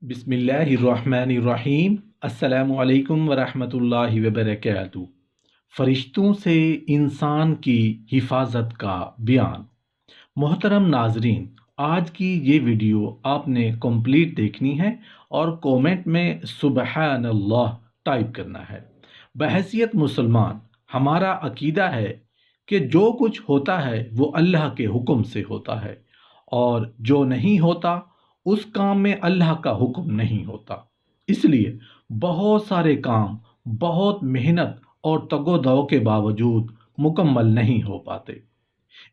بسم اللہ الرحمن الرحیم۔ السلام علیکم ورحمۃ اللہ وبرکاتہ۔ فرشتوں سے انسان کی حفاظت کا بیان۔ محترم ناظرین، آج کی یہ ویڈیو آپ نے کمپلیٹ دیکھنی ہے اور کومنٹ میں سبحان اللہ ٹائپ کرنا ہے۔ بحیثیت مسلمان ہمارا عقیدہ ہے کہ جو کچھ ہوتا ہے وہ اللہ کے حکم سے ہوتا ہے، اور جو نہیں ہوتا اس کام میں اللہ کا حکم نہیں ہوتا۔ اس لیے بہت سارے کام بہت محنت اور تگ و دو کے باوجود مکمل نہیں ہو پاتے۔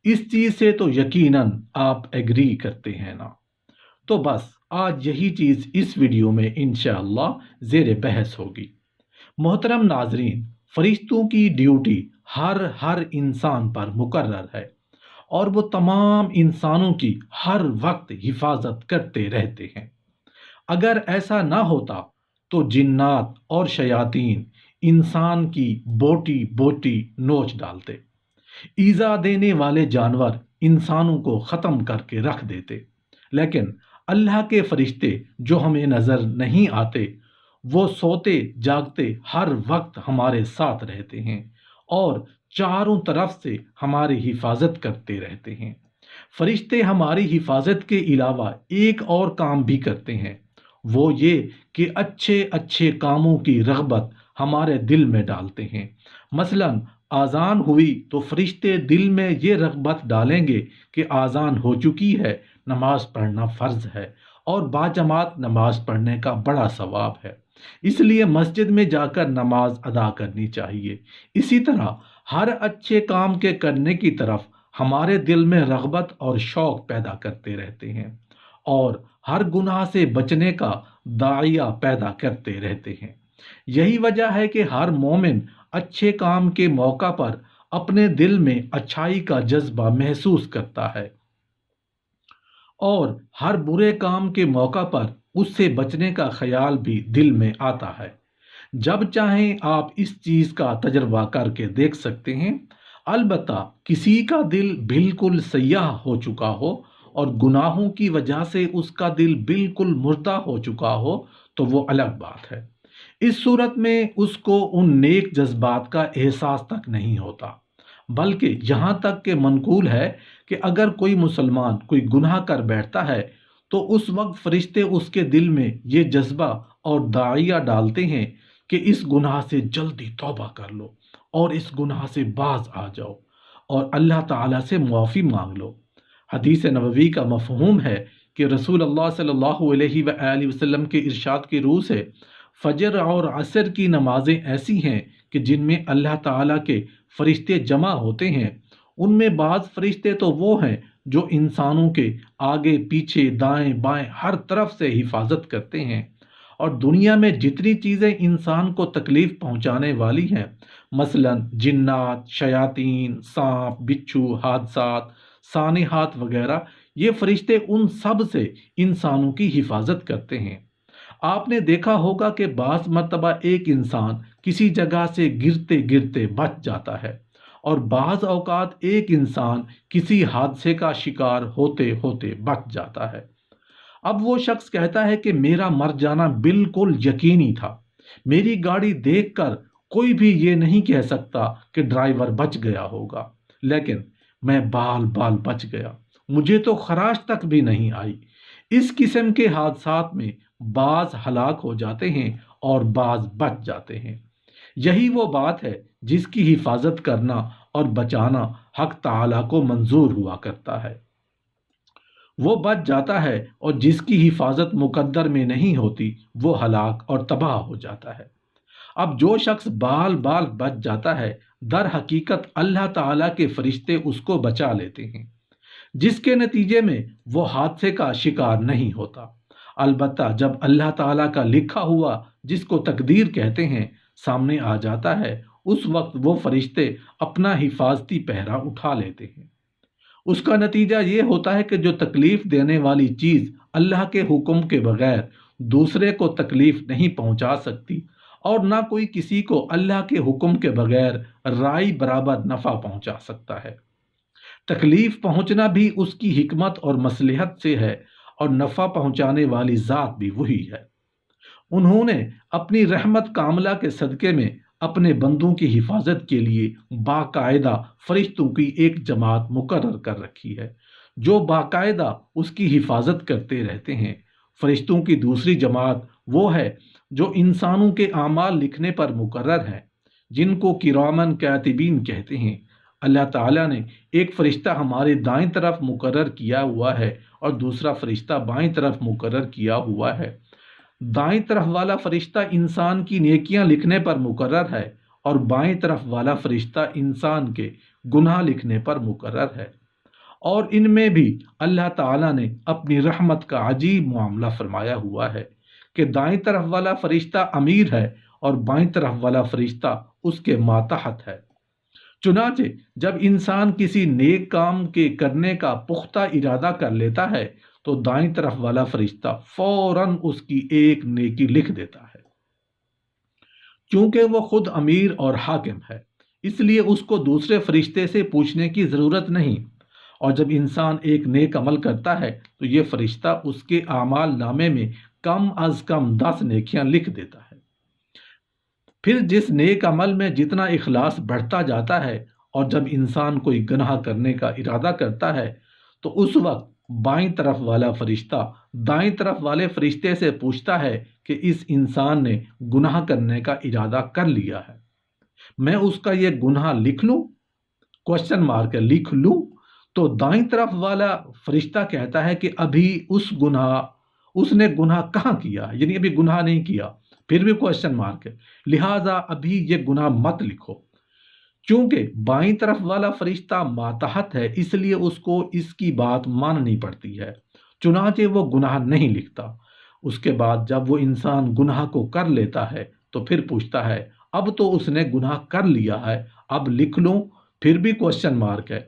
اس چیز سے تو یقیناً آپ ایگری کرتے ہیں نا؟ تو بس آج یہی چیز اس ویڈیو میں انشاءاللہ زیر بحث ہوگی۔ محترم ناظرین، فرشتوں کی ڈیوٹی ہر انسان پر مقرر ہے، اور وہ تمام انسانوں کی ہر وقت حفاظت کرتے رہتے ہیں۔ اگر ایسا نہ ہوتا تو جنات اور شیاطین انسان کی بوٹی بوٹی نوچ ڈالتے، ایذا دینے والے جانور انسانوں کو ختم کر کے رکھ دیتے۔ لیکن اللہ کے فرشتے جو ہمیں نظر نہیں آتے، وہ سوتے جاگتے ہر وقت ہمارے ساتھ رہتے ہیں اور چاروں طرف سے ہماری حفاظت کرتے رہتے ہیں۔ فرشتے ہماری حفاظت کے علاوہ ایک اور کام بھی کرتے ہیں، وہ یہ کہ اچھے اچھے کاموں کی رغبت ہمارے دل میں ڈالتے ہیں۔ مثلاً آذان ہوئی تو فرشتے دل میں یہ رغبت ڈالیں گے کہ آذان ہو چکی ہے، نماز پڑھنا فرض ہے، اور باجماعت نماز پڑھنے کا بڑا ثواب ہے، اس لیے مسجد میں جا کر نماز ادا کرنی چاہیے۔ اسی طرح ہر اچھے کام کے کرنے کی طرف ہمارے دل میں رغبت اور شوق پیدا کرتے رہتے ہیں، اور ہر گناہ سے بچنے کا داعیہ پیدا کرتے رہتے ہیں۔ یہی وجہ ہے کہ ہر مومن اچھے کام کے موقع پر اپنے دل میں اچھائی کا جذبہ محسوس کرتا ہے، اور ہر برے کام کے موقع پر اس سے بچنے کا خیال بھی دل میں آتا ہے۔ جب چاہیں آپ اس چیز کا تجربہ کر کے دیکھ سکتے ہیں۔ البتہ کسی کا دل بالکل سیاہ ہو چکا ہو اور گناہوں کی وجہ سے اس کا دل بالکل مردہ ہو چکا ہو تو وہ الگ بات ہے۔ اس صورت میں اس کو ان نیک جذبات کا احساس تک نہیں ہوتا، بلکہ یہاں تک کہ منقول ہے کہ اگر کوئی مسلمان کوئی گناہ کر بیٹھتا ہے تو اس وقت فرشتے اس کے دل میں یہ جذبہ اور داعیہ ڈالتے ہیں کہ اس گناہ سے جلدی توبہ کر لو اور اس گناہ سے باز آ جاؤ اور اللہ تعالیٰ سے معافی مانگ لو۔ حدیث نبوی کا مفہوم ہے کہ رسول اللہ صلی اللہ علیہ وآلہ وسلم کے ارشاد کی روح سے فجر اور عصر کی نمازیں ایسی ہیں کہ جن میں اللہ تعالیٰ کے فرشتے جمع ہوتے ہیں۔ ان میں بعض فرشتے تو وہ ہیں جو انسانوں کے آگے پیچھے دائیں بائیں ہر طرف سے حفاظت کرتے ہیں، اور دنیا میں جتنی چیزیں انسان کو تکلیف پہنچانے والی ہیں، مثلاً جنات، شیاطین، سانپ، بچھو، حادثات، سانحات وغیرہ، یہ فرشتے ان سب سے انسانوں کی حفاظت کرتے ہیں۔ آپ نے دیکھا ہوگا کہ بعض مرتبہ ایک انسان کسی جگہ سے گرتے گرتے بچ جاتا ہے، اور بعض اوقات ایک انسان کسی حادثے کا شکار ہوتے ہوتے بچ جاتا ہے۔ اب وہ شخص کہتا ہے کہ میرا مر جانا بالکل یقینی تھا، میری گاڑی دیکھ کر کوئی بھی یہ نہیں کہہ سکتا کہ ڈرائیور بچ گیا ہوگا، لیکن میں بال بال بچ گیا، مجھے تو خراش تک بھی نہیں آئی۔ اس قسم کے حادثات میں بعض ہلاک ہو جاتے ہیں اور بعض بچ جاتے ہیں۔ یہی وہ بات ہے جس کی حفاظت کرنا اور بچانا حق تعالیٰ کو منظور ہوا کرتا ہے۔ وہ بچ جاتا ہے، اور جس کی حفاظت مقدر میں نہیں ہوتی وہ ہلاک اور تباہ ہو جاتا ہے۔ اب جو شخص بال بال بچ جاتا ہے، در حقیقت اللہ تعالیٰ کے فرشتے اس کو بچا لیتے ہیں، جس کے نتیجے میں وہ حادثے کا شکار نہیں ہوتا۔ البتہ جب اللہ تعالیٰ کا لکھا ہوا، جس کو تقدیر کہتے ہیں، سامنے آ جاتا ہے، اس وقت وہ فرشتے اپنا حفاظتی پہرا اٹھا لیتے ہیں۔ اس کا نتیجہ یہ ہوتا ہے کہ جو تکلیف دینے والی چیز اللہ کے حکم کے بغیر دوسرے کو تکلیف نہیں پہنچا سکتی، اور نہ کوئی کسی کو اللہ کے حکم کے بغیر رائی برابر نفع پہنچا سکتا ہے۔ تکلیف پہنچنا بھی اس کی حکمت اور مصلحت سے ہے، اور نفع پہنچانے والی ذات بھی وہی ہے۔ انہوں نے اپنی رحمت کاملہ کے صدقے میں اپنے بندوں کی حفاظت کے لیے باقاعدہ فرشتوں کی ایک جماعت مقرر کر رکھی ہے جو باقاعدہ اس کی حفاظت کرتے رہتے ہیں۔ فرشتوں کی دوسری جماعت وہ ہے جو انسانوں کے اعمال لکھنے پر مقرر ہے، جن کو کرامن کاتبین کہتے ہیں۔ اللہ تعالیٰ نے ایک فرشتہ ہمارے دائیں طرف مقرر کیا ہوا ہے اور دوسرا فرشتہ بائیں طرف مقرر کیا ہوا ہے۔ دائیں طرف والا فرشتہ انسان کی نیکیاں لکھنے پر مقرر ہے اور بائیں طرف والا فرشتہ انسان کے گناہ لکھنے پر مقرر ہے، اور ان میں بھی اللہ تعالیٰ نے اپنی رحمت کا عجیب معاملہ فرمایا ہوا ہے کہ دائیں طرف والا فرشتہ امیر ہے اور بائیں طرف والا فرشتہ اس کے ماتحت ہے۔ چنانچہ جب انسان کسی نیک کام کے کرنے کا پختہ ارادہ کر لیتا ہے تو دائیں طرف والا فرشتہ فوراً اس کی ایک نیکی لکھ دیتا ہے۔ کیونکہ وہ خود امیر اور حاکم ہے، اس لیے اس کو دوسرے فرشتے سے پوچھنے کی ضرورت نہیں، اور جب انسان ایک نیک عمل کرتا ہے تو یہ فرشتہ اس کے اعمال نامے میں کم از کم 10 نیکیاں لکھ دیتا ہے۔ پھر جس نیک عمل میں جتنا اخلاص بڑھتا جاتا ہے اور جب انسان کوئی گناہ کرنے کا ارادہ کرتا ہے تو اس وقت بائیں طرف والا فرشتہ دائیں طرف والے فرشتے سے پوچھتا ہے کہ اس انسان نے گناہ کرنے کا ارادہ کر لیا ہے، میں اس کا یہ گناہ لکھ لوں؟ کوشچن مارک ہے، لکھ لوں؟ تو دائیں طرف والا فرشتہ کہتا ہے کہ ابھی اس نے گناہ کہاں کیا، یعنی ابھی گناہ نہیں کیا، پھر بھی کوشچن مارک ہے، لہٰذا ابھی یہ گناہ مت لکھو۔ چونکہ بائیں طرف والا فرشتہ ماتحت ہے اس لیے اس کو اس کی بات ماننی پڑتی ہے، چنانچہ وہ گناہ نہیں لکھتا۔ اس کے بعد جب وہ انسان گناہ کو کر لیتا ہے تو پھر پوچھتا ہے اب تو اس نے گناہ کر لیا ہے، اب لکھ لوں؟ پھر بھی کوشچن مارک ہے۔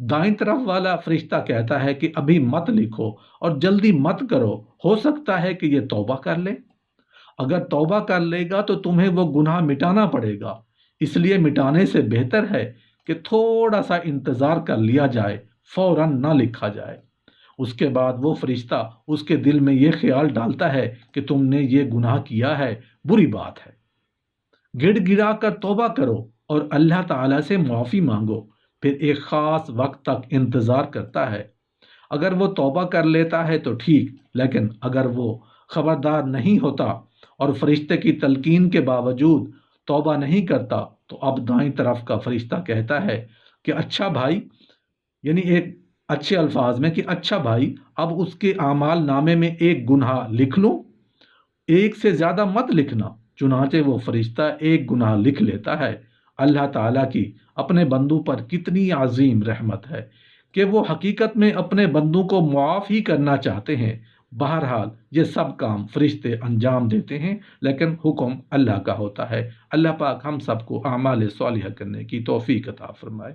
دائیں طرف والا فرشتہ کہتا ہے کہ ابھی مت لکھو اور جلدی مت کرو، ہو سکتا ہے کہ یہ توبہ کر لے۔ اگر توبہ کر لے گا تو تمہیں وہ گناہ مٹانا پڑے گا، اس لیے مٹانے سے بہتر ہے کہ تھوڑا سا انتظار کر لیا جائے، فوراً نہ لکھا جائے۔ اس کے بعد وہ فرشتہ اس کے دل میں یہ خیال ڈالتا ہے کہ تم نے یہ گناہ کیا ہے، بری بات ہے، گڑ گڑا کر توبہ کرو اور اللہ تعالیٰ سے معافی مانگو۔ پھر ایک خاص وقت تک انتظار کرتا ہے، اگر وہ توبہ کر لیتا ہے تو ٹھیک، لیکن اگر وہ خبردار نہیں ہوتا اور فرشتے کی تلقین کے باوجود توبہ نہیں کرتا تو اب دائیں طرف کا فرشتہ کہتا ہے کہ اچھا بھائی، یعنی ایک اچھے الفاظ میں کہ اچھا بھائی، اب اس کے اعمال نامے میں ایک گناہ لکھ لوں؟ ایک سے زیادہ مت لکھنا۔ چنانچہ وہ فرشتہ ایک گناہ لکھ لیتا ہے۔ اللہ تعالیٰ کی اپنے بندوں پر کتنی عظیم رحمت ہے کہ وہ حقیقت میں اپنے بندوں کو معاف ہی کرنا چاہتے ہیں۔ بہرحال یہ سب کام فرشتے انجام دیتے ہیں، لیکن حکم اللہ کا ہوتا ہے۔ اللہ پاک ہم سب کو اعمال صالحہ کرنے کی توفیق عطا فرمائے۔